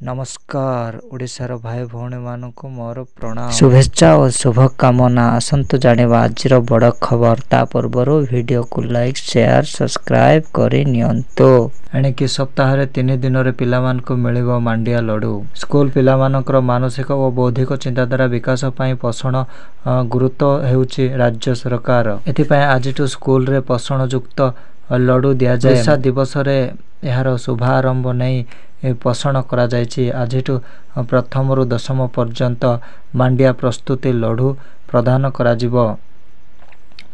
नमस्कार ओडिशार भाई भौणी मानकु मोर प्रणाम शुभेच्छा और शुभकामना। आसंतु जानिबा आजिर बड़ खबर। ता पूर्वर वीडियो को लाइक शेयर सब्सक्राइब करि नियंतो। एणिकी सप्ताह 3 दिन पिलामानकु मिलिबो मांडिया लडू। स्कूल पिलामानकर मानसिक और बौद्धिक चिंताधारा विकास पई पोषण गुरुत्व हेउची राज्य सरकार। एथिपई आजिटु स्कूल रे पोषण युक्त लडू दिया जाय। ओडिशा दिवस रे एहार शुभारंभ नहीं पोषण करा जायछि। आजिटु प्रथम रु दशम पर्यंत मांडिया प्रस्तुति लडू प्रदान करा जिवो।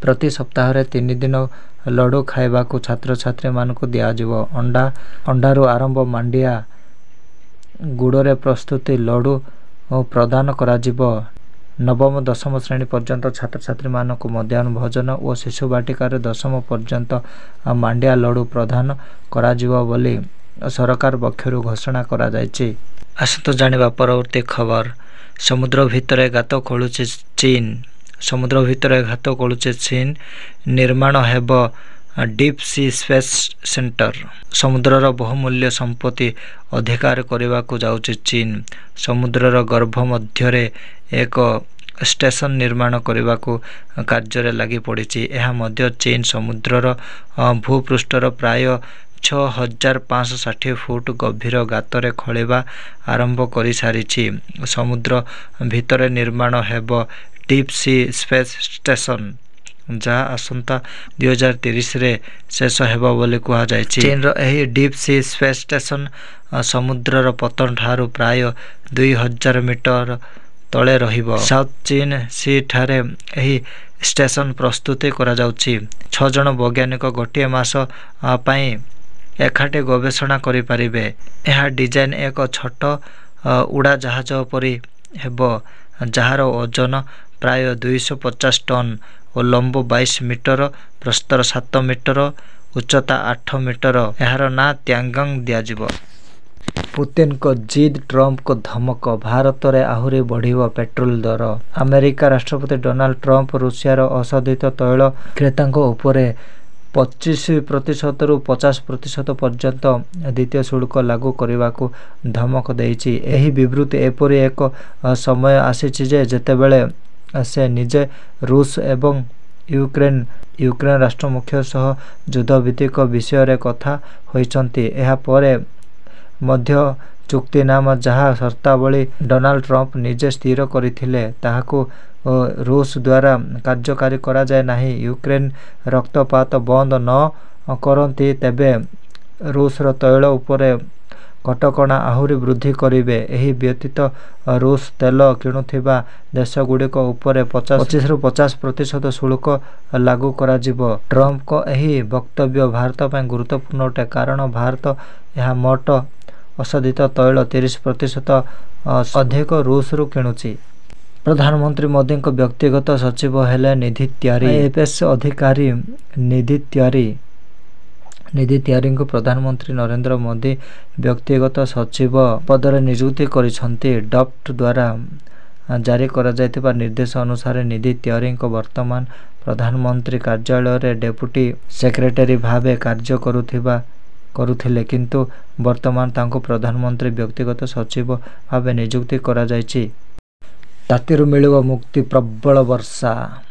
प्रति सप्ताह 3 दिन लडू खाइबा को छात्र छात्री मानकु दिया जिवो। अंडारू आरंभ मांडिया गुड़रे प्रस्तुति लडू प्रदान करा जिवो। नवम दशम श्रेणी पर्यंत छात्र छात्री मानकु मध्याह्न भोजन और शिशु बाटिकार दशम पर्यंत मांडिया लडू प्रदान करा जिवो बोली सरकार पक्षर घोषणा करा जायछि। आसंतु जानिबा परवर्ती खबर। समुद्र भितरे गात खोलुछि चीन। समुद्र भितरे गात खोलुछि चीन। निर्माण हेब डीप सी स्पेस सेंटर। समुद्रर बहुमूल्य संपत्ति अधिकार करने को जाउछि चीन। समुद्रर गर्भ मध्यरे एक स्टेशन निर्माण करने को कार्य लगी पड़ी। यह मध्य चीन समुद्रर भूपृष्ठर प्राय 6560 फुट गभीर गातरे खोलिबा आरंभ करि सारिछि। समुद्र भितरे निर्माण हेब डीप सी स्पेस स्टेशन जहाँ आसंता 2030 रे शेष हेबो बोली कहा जायछि। चीन रो एही डीप सी स्पेस स्टेशन समुद्रर पतन ठारू प्राय 2000 मीटर तले रहिबो। साउथ चीन सी ठारे एही स्टेशन प्रस्तुति करा जाउछि। 6 जन वैज्ञानिक गोटे मास पई एकाठी गवेषणा करि परिबे। यह डिजाइन एक छोट उड़ा जहाज परी हेबो जहार ओजन प्राय 250 टन और लंब 22 मीटर प्रस्तर 7 मीटर उच्चता 8 मीटर। यार ना त्यांगंग दिया जिवो। पुतिन को जिद ट्रंप को धमक। भारत रे आहुरी बढ़िबो पेट्रोल दर। अमेरिका राष्ट्रपति डोनाल्ड ट्रंप रूसियार अशोधित तैल क्रेतांको उपरे 25% रु 50% पर्यंत द्वितीय शुल्क लागू करने को धमक देइछि। एही विवृत्ति एपरि एक समय आसीछि जे जेतेबेले से निजे रूस एवं यूक्रेन राष्ट्र मुख्य सह युद्ध भित्तिक विषय रे कथा होइछन्ति। एहा परे मध्य चुक्तिनामा जहाँ शर्तावली डोनाल्ड ट्रंप निजे स्थिर करथिले ताहाकू रूस द्वारा कार्यकारी करा जाय नाही। यूक्रेन रक्तपात बंद न करती तेबे रूस रो तैल उपरे कटकणा आहुरी वृद्धि करिवे। एही व्यतीत रूस तेल किणुथिबा देश गुड़िक उपरे 25 रु 50% शुल्क लागू करा जिवो। ट्रंप को एही वक्तव्य भारत ପାଇଁ गुरुत्वपूर्ण अटे कारण भारत यह मोट अशोधित तैल 30% अधिक रूस रु किणुछि। प्रधानमंत्री मोदी को व्यक्तिगत सचिव हेले निधि त्यारी। आईएफएस अधिकारी निधि त्यारी को प्रधानमंत्री नरेंद्र मोदी व्यक्तिगत सचिव पदरे नियुक्ति करिसंती। डॉक्ट द्वारा जारी करा जायतिबा निर्देश अनुसार निधि त्यारी को वर्तमान प्रधानमंत्री कार्यालय रे डेप्यूटी सेक्रेटरी भावे कार्य करुथिले किंतु वर्तमान तांको प्रधानमंत्री व्यक्तिगत सचिव भावे नियुक्ति करा जायछि। तातीरु मिलिबो मुक्ति। प्रबल वर्षा।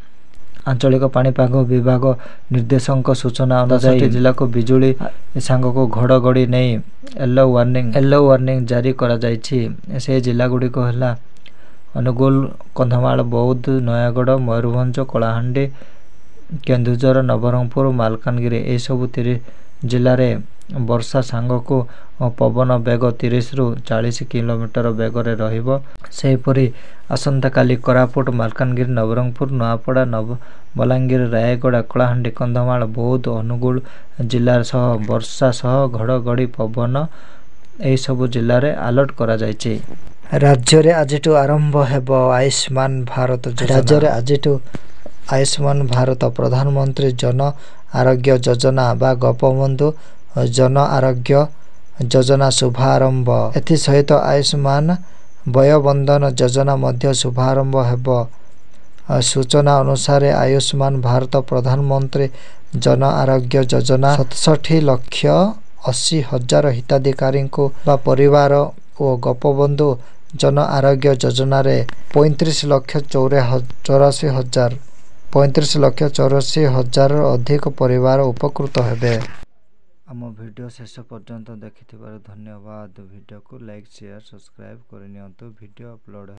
आंचलिक पाणीपाग विभाग निर्देशक सूचना अनुसार जिला को बिजुली सांग को घड़घड़ी नहीं येलो वार्निंग जारी करा जायछि। से जिला गुड़िक है अनुगुल, कंधमाल, बौद्ध, नयागढ़, मयूरभंज, कलाहांडी, केन्दुझर, नवरंगपुर, मालकानगिरी ए सब 30 जिले में वर्षा सांग को पवन बेग 30 रु 40 किलोमीटर बेगरे रहिबो। सेहीपरि आसंता काली कोरापुट, मालकानगिरी, नवरंगपुर, नयापड़ा, बलांगीर, रायगढ़, कलाहांडी, कंधमाल, बौद्ध, अनुगुल जिला सह वर्षा सह घड़घड़ी पवन एही सब जिले में अलर्ट करा जायछि। राज्य रे आजिटु आरंभ हेबो आयुष्मान भारत योजना। राज्य रे आजिटु आयुष्मान भारत प्रधानमंत्री जन आरोग्य योजना बा गोपबंधु जन आरोग्य योजना शुभारंभ। एथि सहित आयुष्मान वयोबंधन योजना मध्य शुभारंभ हेबो। सूचना अनुसार आयुष्मान भारत प्रधानमंत्री जन आरोग्य योजना 67,80,000 हिताधिकारी को परिवार ଓ ଗୋପବନ୍ଧୁ ଜନ ଆରୋଗ୍ୟ ଯୋଜନାରେ 35,84,000 ଅଧିକ ପରିବାର ଉପକୃତ ହେବେ। ଆମ ଭିଡ଼ିଓ ଶେଷ ପର୍ଯ୍ୟନ୍ତ ଦେଖିଥିବାରୁ ଧନ୍ୟବାଦ। ଭିଡ଼ିଓକୁ ଲାଇକ୍, ସେୟାର, ସବସ୍କ୍ରାଇବ୍ କରିନିଅନ୍ତୁ। Video upload